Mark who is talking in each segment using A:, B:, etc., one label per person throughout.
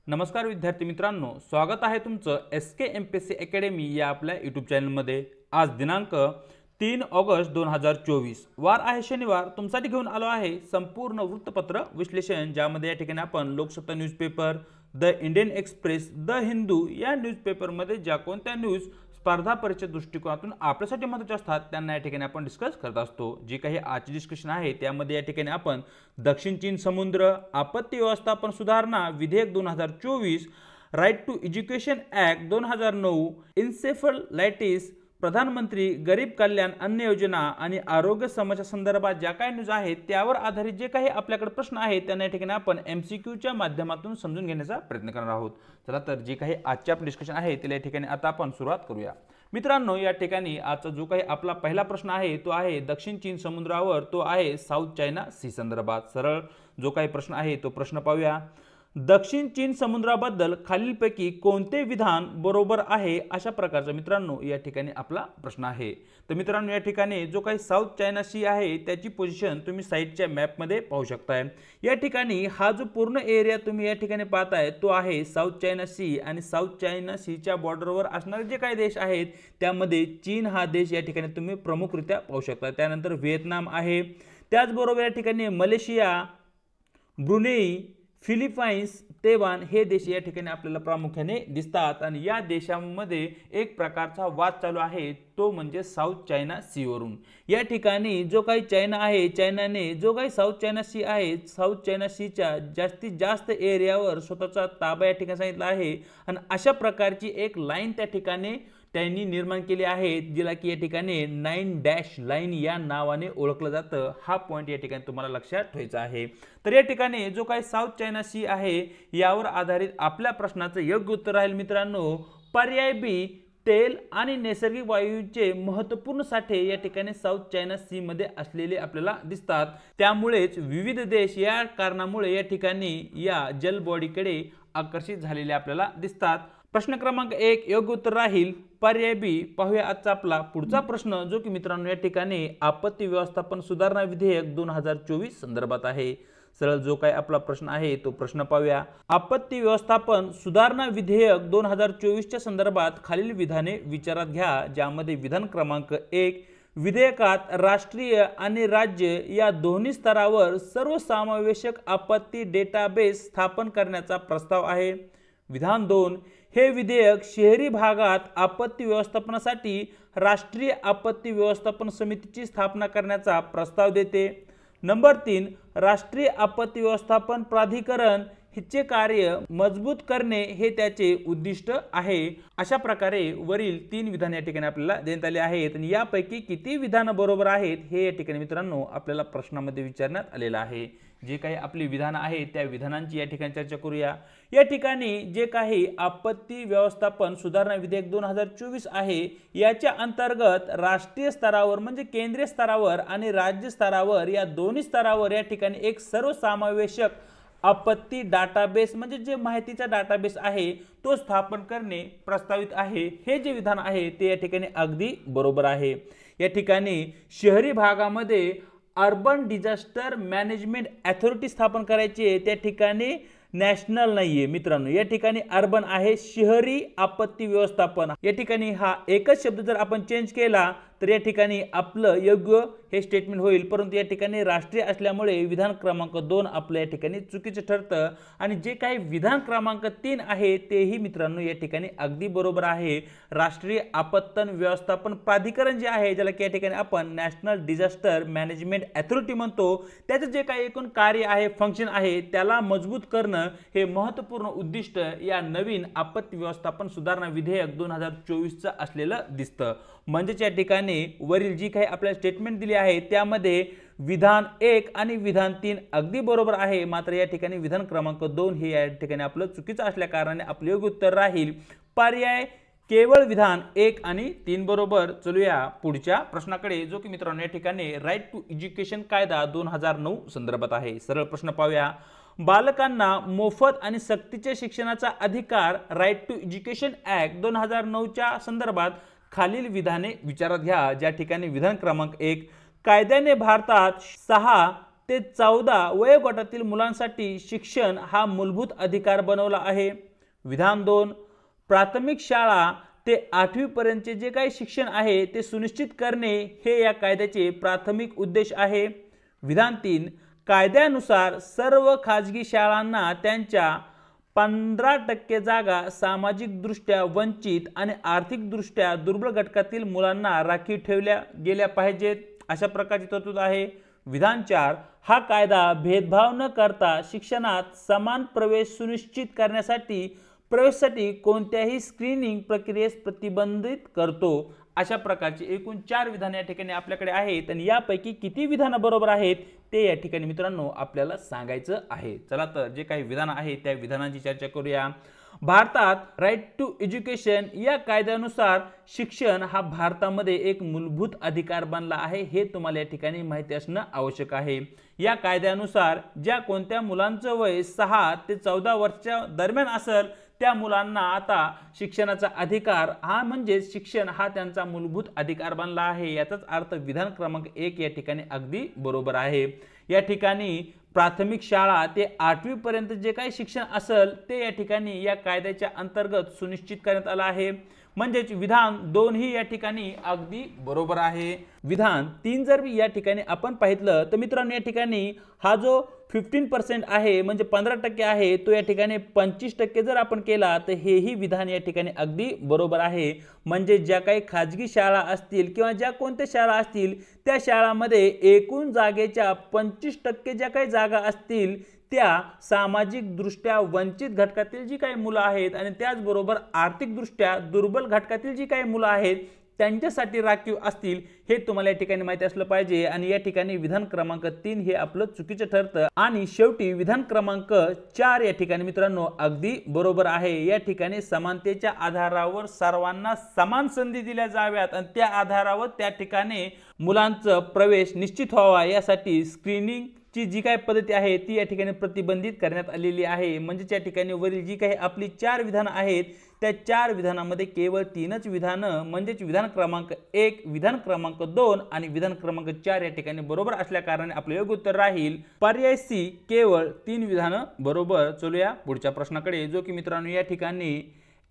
A: नमस्कार विद्यार्थी मित्रांनो, स्वागत आहे तुमचं SK MPSC अकॅडमी या आपल्या यूट्यूब चॅनलमध्ये। आज दिनांक 3 ऑगस्ट 2024 वार आहे शनिवार। तुमच्यासाठी घेऊन आलो आहे संपूर्ण वृत्तपत्र विश्लेषण, ज्यामध्ये या ठिकाणी आपण Loksatta newspaper, the Indian express, the Hindu या न्यूजपेपरमध्ये ज्या कोणत्या न्यूज स्पर्धा परीक्षे दृष्टिकोनातून आपल्यासाठी महत्त्वाचे असतात त्यांना या ठिकाणी आपण डिस्कस करत असतो। जी काही आजची डिस्कशन आहे त्यामध्ये या ठिकाणी आपण दक्षिण चीन समुद्र, आपत्ती व्यवस्थापन सुधारणा विधेयक 2024, राईट टू एज्युकेशन ॲक्ट 2009, इन्सेफलायटिस, प्रधानमंत्री गरीब कल्याण अन्न योजना आणि आरोग्य समस्या संदर्भात ज्या काही न्यूज आहेत त्यावर आधारित जे काही आपल्याकडे प्रश्न आहेत त्यांना या ठिकाणी आपण MCQच्या माध्यमातून समजून घेण्याचा प्रयत्न करणार आहोत। चला तर जे काही आजचे आपले डिस्कशन आहे त्याला या ठिकाणी आता आपण सुरुवात करूया। मित्रांनो, या ठिकाणी आजचा जो काही आपला पहिला प्रश्न आहे तो आहे दक्षिण चीन समुद्रावर, तो आहे साऊथ चायना सी संदर्भात। सरळ जो काही प्रश्न आहे तो प्रश्न पाहूया। दक्षिण चीन समुद्राबद्दल खालीलपैकी कोणते विधान बरोबर आहे, अशा प्रकारचा मित्रांनो या ठिकाणी आपला प्रश्न आहे। तर मित्रांनो, या ठिकाणी जो काही साऊथ चायना सी आहे त्याची पोझिशन तुम्ही साईडच्या मॅपमध्ये पाहू शकताय। या ठिकाणी हा जो पूर्ण एरिया तुम्ही या ठिकाणी पाहताय तो आहे साऊथ चायना सी, आणि साऊथ चायना सीच्या बॉर्डरवर असणारे जे काही देश आहेत त्यामध्ये चीन हा देश या ठिकाणी तुम्ही प्रमुखरित्या पाहू शकता। त्यानंतर व्हिएतनाम आहे, त्याचबरोबर या ठिकाणी मलेशिया, ब्रुनेई, फिलिपाईन्स, तैवान हे देश या ठिकाणी आपल्याला प्रामुख्याने दिसतात। आणि या देशांमध्ये एक प्रकारचा वाद चालू आहे तो म्हणजे साऊथ चायना सी वरून। या ठिकाणी जो काही चायना आहे, चायनाने जो काही साऊथ चायना सी आहे, साऊथ चायना सीच्या जास्तीत जास्त एरियावर स्वतःचा ताबा या ठिकाणी सांगितला आहे, आणि अशा प्रकारची एक लाईन त्या ठिकाणी त्यांनी निर्माण केली आहे, जिला की या ठिकाणी 9 डॅश लाईन या नावाने ओळखलं जातं। हा पॉइंट या ठिकाणी तुम्हाला लक्षात ठेवायचा आहे। तर या ठिकाणी जो काही साऊथ चायना सी आहे यावर आधारित आपल्या प्रश्नाचं योग्य उत्तर राहील मित्रांनो पर्याय बी, तेल आणि नैसर्गिक वायूचे महत्त्वपूर्ण साठे या ठिकाणी साऊथ चायना सी मध्ये असलेले आपल्याला दिसतात। त्यामुळेच विविध देश या कारणामुळे या ठिकाणी या जलबॉडीकडे आकर्षित झालेले आपल्याला दिसतात। प्रश्न क्रमांक 1 योग्य उत्तर राहील पर्याय बी। पाहूया आजचा आपला पुढचा प्रश्न, जो की मित्रांनो या ठिकाणी आपत्ती व्यवस्थापन सुधारणा विधेयक 2024 संदर्भात आहे। सरळ जो काही आपला प्रश्न आहे तो प्रश्न पाहूया। आपत्ती व्यवस्थापन सुधारणा विधेयक 2024 च्या संदर्भात खालील विधाने विचारात घ्या, ज्यामध्ये विधान क्रमांक 1, विधेयकात राष्ट्रीय आणि राज्य या दोन्ही स्तरावर सर्वसमावेशक आपत्ती डेटाबेस स्थापन करण्याचा प्रस्ताव आहे। विधान 2, हे विधेयक शहरी भागात आपत्ती व्यवस्थापनासाठी राष्ट्रीय आपत्ती व्यवस्थापन समितीची स्थापना करण्याचा प्रस्ताव देते। नंबर 3, राष्ट्रीय आपत्ती व्यवस्थापन प्राधिकरण हिचे कार्य मजबूत करणे हे त्याचे उद्दिष्ट आहे। अशा प्रकारे वरील 3 विधान या ठिकाणी आपल्याला देण्यात आले आहेत, आणि यापैकी किती विधान बरोबर आहेत हे या ठिकाणी मित्रांनो आपल्याला प्रश्नामध्ये विचारण्यात आलेलं आहे। जे काही आपली विधानं आहेत त्या विधानांची या ठिकाणी चर्चा करूया। या ठिकाणी जे काही आपत्ती व्यवस्थापन सुधारणा विधेयक 2024 आहे याच्या अंतर्गत राष्ट्रीय स्तरावर म्हणजे केंद्रीय स्तरावर आणि राज्य स्तरावर या दोन्ही स्तरावर या ठिकाणी एक सर्वसमावेशक आपत्ती डाटाबेस म्हणजे जे माहितीचा डाटाबेस आहे तो स्थापन करणे प्रस्तावित आहे। हे जे विधान आहे ते या ठिकाणी अगदी बरोबर आहे। या ठिकाणी शहरी भागामध्ये अर्बन डिझास्टर मॅनेजमेंट अथॉरिटी स्थापन करायची आहे, त्या ठिकाणी नॅशनल नाहीये मित्रांनो, या ठिकाणी अर्बन आहे, शहरी आपत्ती व्यवस्थापन। या ठिकाणी हा एकच शब्द जर आपण चेंज केला तर या ठिकाणी आपलं योग्य हे स्टेटमेंट होईल, परंतु या ठिकाणी राष्ट्रीय असल्यामुळे विधान क्रमांक 2 आपल्या या ठिकाणी चुकीचं ठरतं। आणि जे काही विधान क्रमांक 3 आहे तेही मित्रांनो या ठिकाणी अगदी बरोबर आहे। राष्ट्रीय आपत्ती व्यवस्थापन प्राधिकरण जे आहे, ज्याला की या ठिकाणी आपण नॅशनल डिझास्टर मॅनेजमेंट अथॉरिटी म्हणतो, त्याचं जे काही एकूण कार्य आहे, फंक्शन आहे, त्याला मजबूत करणं हे महत्त्वपूर्ण उद्दिष्ट या नवीन आपत्ती व्यवस्थापन सुधारणा विधेयक 2024 चं असलेलं दिसतं। म्हणजेच या ठिकाणी वरील जी काही आपल्याला स्टेटमेंट दिली आहे त्यामध्ये विधान 1 आणि विधान 3 अगदी बरोबर आहे, मात्र या ठिकाणी विधान क्रमांक 2 हे या ठिकाणी आपलं चुकीचं असल्या कारणाने आपले योग्य उत्तर राहील पर्याय केवळ विधान 1 आणि 3 बरोबर। चलूया पुढच्या प्रश्नाकडे, जो की मित्रांनो या ठिकाणी राईट टू एज्युकेशन कायदा 2009 संदर्भात आहे। सरळ प्रश्न पाहूया। बालकांना मोफत आणि सक्तीचे शिक्षणाचा अधिकार राईट टू एज्युकेशन ॲक्ट 2009 च्या संदर्भात खालील विधाने विचारात घ्या, ज्या ठिकाणी विधान क्रमांक 1, कायद्याने भारतात 6 ते 14 वयोगटातील मुलांसाठी शिक्षण हा मूलभूत अधिकार बनवला आहे। विधान 2, प्राथमिक शाळा ते 8वी पर्यंतचे जे काही शिक्षण आहे ते सुनिश्चित करणे हे या कायद्याचे प्राथमिक उद्देश आहे। विधान 3, कायद्यानुसार सर्व खाजगी शाळांना त्यांच्या 15% जागा सामाजिकदृष्ट्या वंचित आणि आर्थिकदृष्ट्या दुर्बल घटकातील मुलांना राखीव ठेवल्या गेल्या पाहिजेत, अशा प्रकारची तरतूद आहे। विधान 4, हा कायदा भेदभाव न करता शिक्षणात समान प्रवेश सुनिश्चित करण्यासाठी प्रवेशासाठी कोणत्याही स्क्रीनिंग प्रक्रियेस प्रतिबंधित करतो, अशा प्रकारची एकूण 4 विधाने या ठिकाणी आपल्याकडे आहेत आणि यापैकी किती विधानं बरोबर आहेत ते या ठिकाणी मित्रांनो आपल्याला सांगायचं आहे। चला तर जे काही विधान आहेत त्या विधानांची चर्चा करूया। भारतात राईट टू एज्युकेशन या कायद्यानुसार शिक्षण हा भारतामध्ये एक मूलभूत अधिकार बनला आहे, हे तुम्हाला या ठिकाणी माहिती असणं आवश्यक आहे। या कायद्यानुसार ज्या कोणत्या मुलांचं वय 6 ते 14 वर्षाच्या दरम्यान असेल त्या मुलांना आता शिक्षणाचा अधिकार हा म्हणजे शिक्षण हा त्यांचा मूलभूत अधिकार बनला आहे। याचाच अर्थ विधान क्रमांक 1 या ठिकाणी अगदी बरोबर आहे। या ठिकाणी प्राथमिक शाळा ते 8वी पर्यंत जे काही शिक्षण असेल ते या ठिकाणी या कायद्याच्या अंतर्गत सुनिश्चित करण्यात आलं आहे, म्हणजेच विधान 2 ही या ठिकाणी अगदी बरोबर आहे। विधान 3 जर या ठिकाणी आपण पाहितलं तर मित्रांनो या ठिकाणी हा जो 15% आहे म्हणजे 15% आहे तो या ठिकाणी 25% जर आपण केला तर हेही विधान या ठिकाणी अगदी बरोबर आहे। म्हणजे ज्या काही खाजगी शाळा असतील किंवा ज्या कोणत्या शाळा असतील त्या शाळांमध्ये एकूण जागेच्या 25% ज्या काही जागा असतील त्या सामाजिक दृष्ट्या वंचित घटकातील जी काही मुलं आहेत आणि त्याचबरोबर आर्थिक दृष्ट्या दुर्बल घटकातील जी काही मुलं आहेत त्यांच्यासाठी राखीव असतील, हे तुम्हाला या ठिकाणी माहिती असलं पाहिजे। आणि या ठिकाणी विधान क्रमांक 3 हे आपलं चुकीचं ठरतं आणि शेवटी विधान क्रमांक 4 या ठिकाणी मित्रांनो अगदी बरोबर आहे। या ठिकाणी समानतेच्या आधारावर सर्वांना समान संधी दिल्या जाव्यात आणि त्या आधारावर त्या ठिकाणी मुलांचा प्रवेश निश्चित व्हावा यासाठी स्क्रीनिंग ची जी काही पद्धती आहे ती या ठिकाणी प्रतिबंधित करण्यात आलेली आहे। म्हणजे त्या ठिकाणी वरील जी काही आपली 4 विधानं आहेत त्या 4 विधानांमध्ये केवळ 3च विधानं म्हणजेच विधान क्रमांक 1, विधान क्रमांक 2 आणि विधान क्रमांक 4 या ठिकाणी बरोबर असल्या कारणाने आपलं योग्य उत्तर राहील पर्याय सी, केवळ 3 विधानं बरोबर। चलूया पुढच्या प्रश्नाकडे, जो की मित्रांनो या ठिकाणी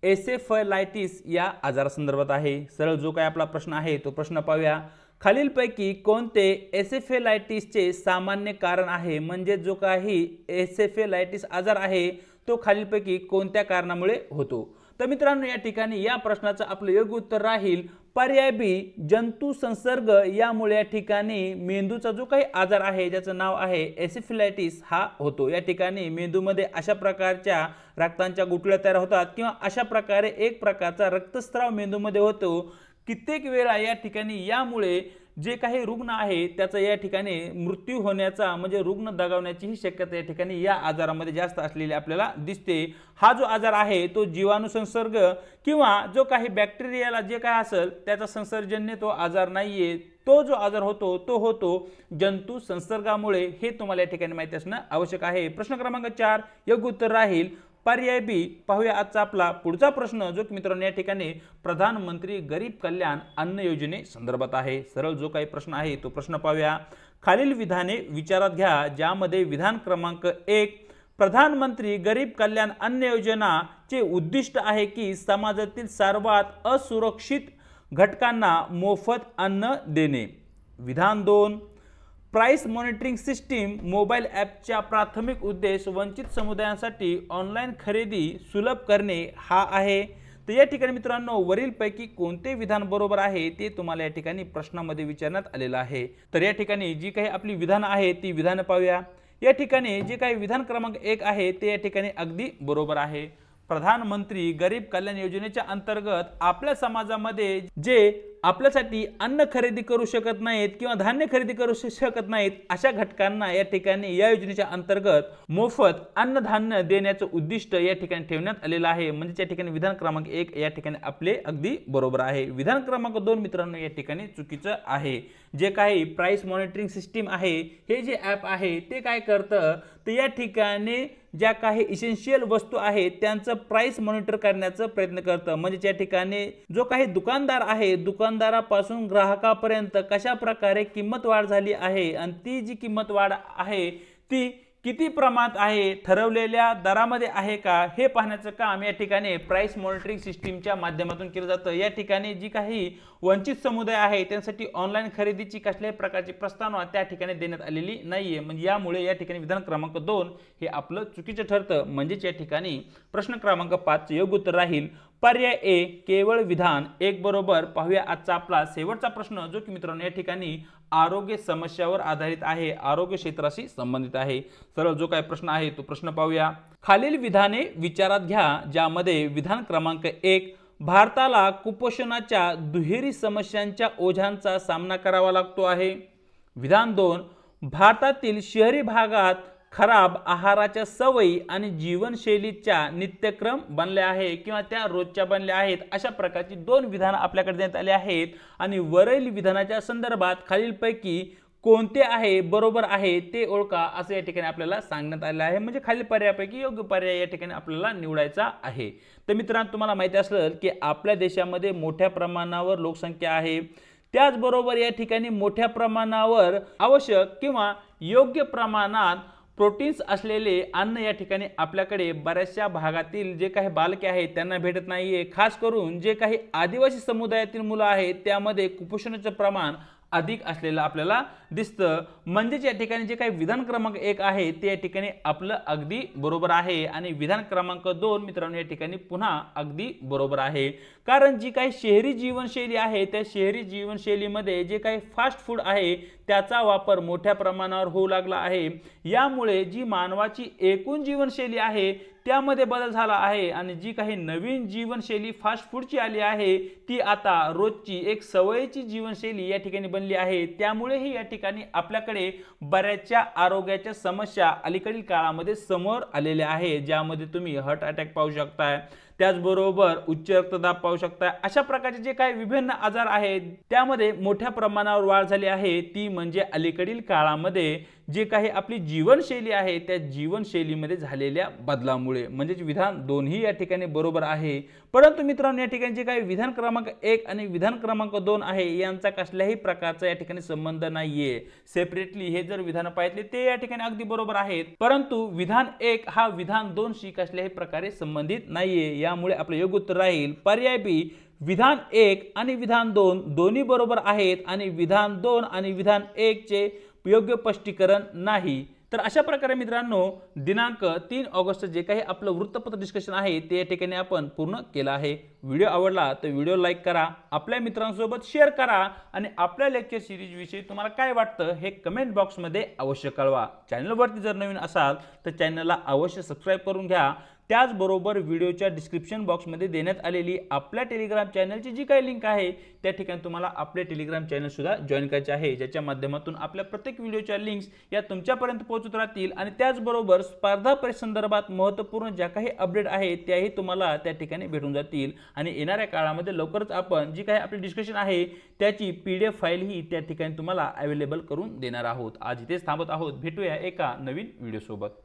A: एसेफलायटिस या आजारासंदर्भात आहे। सरळ जो काही आपला प्रश्न आहे तो प्रश्न पाहूया। खालीलपैकी कोणते एसेफेलायटिसचे सामान्य कारण आहे, म्हणजे जो काही एसेफेलायटिस आजार आहे तो खालीलपैकी कोणत्या कारणामुळे होतो। तर मित्रांनो या ठिकाणी या प्रश्नाचं आपलं योग्य उत्तर राहील पर्याय बी, जंतू संसर्ग यामुळे या ठिकाणी मेंदूचा जो काही आजार आहे ज्याचं नाव आहे एसेफेलायटिस हा होतो। या ठिकाणी मेंदूमध्ये अशा प्रकारच्या रक्तांच्या गुठळ्या तयार होतात किंवा अशा प्रकारे एक प्रकारचा रक्तस्राव मेंदूमध्ये होतो। कित्येक वेळा या ठिकाणी यामुळे जे काही रुग्ण आहे त्याचा या ठिकाणी मृत्यू होण्याचा म्हणजे रुग्ण दगावण्याची ही शक्यता या ठिकाणी या आजारामध्ये जास्त असलेली आपल्याला दिसते। हा जो आजार आहे तो जीवाणू संसर्ग किंवा जो काही बॅक्टेरियाला जे काय असेल त्याचा संसर्जन्य तो आजार नाहीये, तो जो आजार होतो तो होतो जंतू संसर्गामुळे, हे तुम्हाला या ठिकाणी माहिती असणं आवश्यक आहे। प्रश्न क्रमांक 4 योग्य उत्तर राहील पर्याय बी। पाहूया आजचा आपला पुढचा प्रश्न, जो की मित्रांनो या ठिकाणी प्रधानमंत्री गरीब कल्याण अन्न योजने संदर्भात आहे। सरळ जो काही प्रश्न आहे तो प्रश्न पाहूया। खालील विधाने विचारात घ्या ज्यामध्ये विधान क्रमांक 1, प्रधानमंत्री गरीब कल्याण अन्न योजना चे उद्दिष्ट आहे की समाजातील सर्वात असुरक्षित घटकांना मोफत अन्न देणे। विधान 2, प्राइस मॉनिटरिंग सिस्टीम मोबाईल ॲपचा प्राथमिक उद्देश वंचित समुदायांसाठी ऑनलाईन खरेदी सुलभ करणे हा आहे। तर या ठिकाणी मित्रांनो वरीलपैकी कोणते विधान बरोबर आहे ते तुम्हाला या ठिकाणी प्रश्नामध्ये विचारण्यात आलेलं आहे। तर या ठिकाणी जी काही आपली विधानं आहे ती विधानं पाहूया। या ठिकाणी जे काही विधान क्रमांक 1 आहे ते या ठिकाणी अगदी बरोबर आहे। प्रधानमंत्री गरीब कल्याण योजनेच्या अंतर्गत आपल्या समाजामध्ये जे आपल्यासाठी अन्न खरेदी करू शकत नाहीत किंवा धान्य खरेदी करू शकत नाहीत अशा घटकांना या ठिकाणी या योजनेच्या अंतर्गत मोफत अन्नधान्य देण्याचं उद्दिष्ट या ठिकाणी ठेवण्यात आलेलं आहे। म्हणजे या ठिकाणी विधान क्रमांक 1 या ठिकाणी आपले अगदी बरोबर आहे। विधान क्रमांक 2 मित्रांनो या ठिकाणी चुकीचं आहे। जे काही प्राइस मॉनिटरिंग सिस्टीम आहे हे जे ॲप आहे ते काय करतं तर या ठिकाणी ज्या काही इसेन्शियल वस्तू आहेत त्यांचं प्राइस मॉनिटर करण्याचा प्रयत्न करतं। म्हणजे या ठिकाणी जो काही दुकानदार आहे दुकानदारापासून ग्राहकापर्यंत कशा प्रकारे किंमत वाढ झाली आहे आणि ती जी किंमत वाढ आहे ती किती प्रमाणात आहे, ठरवलेल्या दरामध्ये आहे का, हे पाहण्याचं काम या ठिकाणी प्राइस मॉनिटरिंग सिस्टीमच्या माध्यमातून केलं जातं। या ठिकाणी जी काही वंचित समुदाय आहे त्यांसाठी ऑनलाईन खरेदीची कसल्याही प्रकारची प्रस्तावना त्या ठिकाणी देण्यात आलेली नाहीये। म्हणजे यामुळे या ठिकाणी विधान क्रमांक 2 हे आपलं चुकीचं ठरतं। म्हणजेच या ठिकाणी प्रश्न क्रमांक 5 चे योग्य उत्तर राहील पर्याय ए केवळ विधान 1 बरोबर। पाहूया आजचा आपला शेवटचा प्रश्न जो की मित्रांनो या ठिकाणी आरोग्य समस्यावर आधारित आहे, आरोग्य क्षेत्राशी संबंधित आहे। सरळ जो काय प्रश्न आहे तो प्रश्न पाहूया। खालील विधाने विचारात घ्या ज्यामध्ये विधान क्रमांक 1 भारताला कुपोषणाच्या दुहेरी समस्यांच्या ओझ्यांचा सामना करावा लागतो आहे। विधान 2 भारतातील शहरी भागात खराब आहाराच्या सवयी आणि जीवनशैलीच्या नित्यक्रम बनले आहे किंवा त्या रोजच्या बनल्या आहेत। अशा प्रकारची 2 विधानं आपल्याकडे देण्यात आली आहेत आणि वरील विधानाच्या संदर्भात खालीलपैकी कोणते आहे बरोबर आहे ते ओळखा असं या ठिकाणी आपल्याला सांगण्यात आले आहे। म्हणजे खालील पर्यायापैकी योग्य पर्याय या ठिकाणी आपल्याला निवडायचा आहे। तर मित्रांनो तुम्हाला माहिती असेल की आपल्या देशामध्ये मोठ्या प्रमाणावर लोकसंख्या आहे, त्याचबरोबर या ठिकाणी मोठ्या प्रमाणावर आवश्यक किंवा योग्य प्रमाणात प्रोटीन्स असलेले अन्न या ठिकाणी आपल्याकडे बऱ्याचशा भागातील जे काही बालके आहेत त्यांना भेटत नाहीये। खास करून जे काही आदिवासी समुदायातील मुलं आहेत त्यामध्ये कुपोषणाचे प्रमाण अधिक असलेलं आपल्याला दिसतं। म्हणजेच या ठिकाणी जे काही विधान क्रमांक 1 आहे ते या ठिकाणी आपलं अगदी बरोबर आहे आणि विधान क्रमांक 2 मित्रांनो या ठिकाणी पुन्हा अगदी बरोबर आहे। कारण जी काही शहरी जीवनशैली आहे त्या शहरी जीवनशैलीमध्ये जे काही फास्ट फूड आहे त्याचा वापर मोठ्या प्रमाणावर होऊ लागला आहे। यामुळे जी मानवाची एकूण जीवनशैली आहे त्यामध्ये बदल झाला आहे आणि जी काही नवीन जीवनशैली फास्ट फूडची आली आहे ती आता रोजची एक सवयीची जीवनशैली या ठिकाणी बनली आहे। त्यामुळेही या ठिकाणी आपल्याकडे बऱ्याचशा आरोग्याच्या समस्या अलीकडील काळामध्ये समोर आलेल्या आहेत, ज्यामध्ये तुम्ही हार्ट अटॅक पाहू शकताय, त्याचबरोबर उच्च रक्तदाब पाहू शकता। अशा प्रकारचे जे काही विभिन्न आजार आहेत त्यामध्ये मोठ्या प्रमाणावर वाढ झाली आहे ती म्हणजे अलीकडील काळामध्ये जे काही आपली जीवनशैली आहे त्या जीवनशैलीमध्ये झालेल्या बदलामुळे। म्हणजेच विधान 2 ही या ठिकाणी बरोबर आहे। परंतु मित्रांनो या ठिकाणी जे काही विधान क्रमांक 1 आणि विधान क्रमांक 2 आहे यांचा कसल्याही प्रकारचा या ठिकाणी संबंध नाहीये। सेपरेटली हे जर विधान पाहितले ते या ठिकाणी अगदी बरोबर आहेत, परंतु विधान 1 हा विधान 2 शी कसल्याही प्रकारे संबंधित नाहीये। यामुळे आपले योग्य उत्तर राहील पर्याय बी विधान 1 आणि विधान 2 दोन्ही बरोबर आहेत आणि विधान 2 आणि विधान 1 चे योग्य स्पष्टीकरण नाही। तर अशा प्रकारे मित्रांनो दिनांक 3 ऑगस्ट जे काही आपलं वृत्तपत्र डिस्कशन आहे ते या ठिकाणी आपण पूर्ण केलं आहे। व्हिडिओ आवडला तर व्हिडिओ लाईक करा, आपल्या मित्रांसोबत शेअर करा आणि आपल्या लेक्चर सिरीज विषयी तुम्हाला काय वाटतं हे कमेंट बॉक्समध्ये अवश्य कळवा। चॅनलवरती जर नवीन असाल तर चॅनलला अवश्य सबस्क्राइब करून घ्या। त्याचबरोबर व्हिडिओच्या डिस्क्रिप्शन बॉक्समध्ये देण्यात आलेली आपल्या टेलिग्राम चॅनलची जी काही लिंक आहे त्या ठिकाणी तुम्हाला आपले टेलिग्राम चॅनल सुद्धा जॉइन करायचे आहे, ज्याच्या माध्यमातून आपल्या प्रत्येक व्हिडिओच्या लिंक्स या तुमच्यापर्यंत पोहोचत राहतील आणि त्याचबरोबर स्पर्धा परीक्षेसंदर्भात महत्त्वपूर्ण ज्या काही अपडेट आहेत त्याही तुम्हाला त्या ठिकाणी भेटून जातील आणि येणाऱ्या काळामध्ये लवकरच आपण जी काही आपली डिस्कशन आहे त्याची PDF फाईल ही त्या ठिकाणी तुम्हाला अवेलेबल करून देणार आहोत। आज इथेच थांबत आहोत, भेटूया एका नवीन व्हिडिओ सोबत।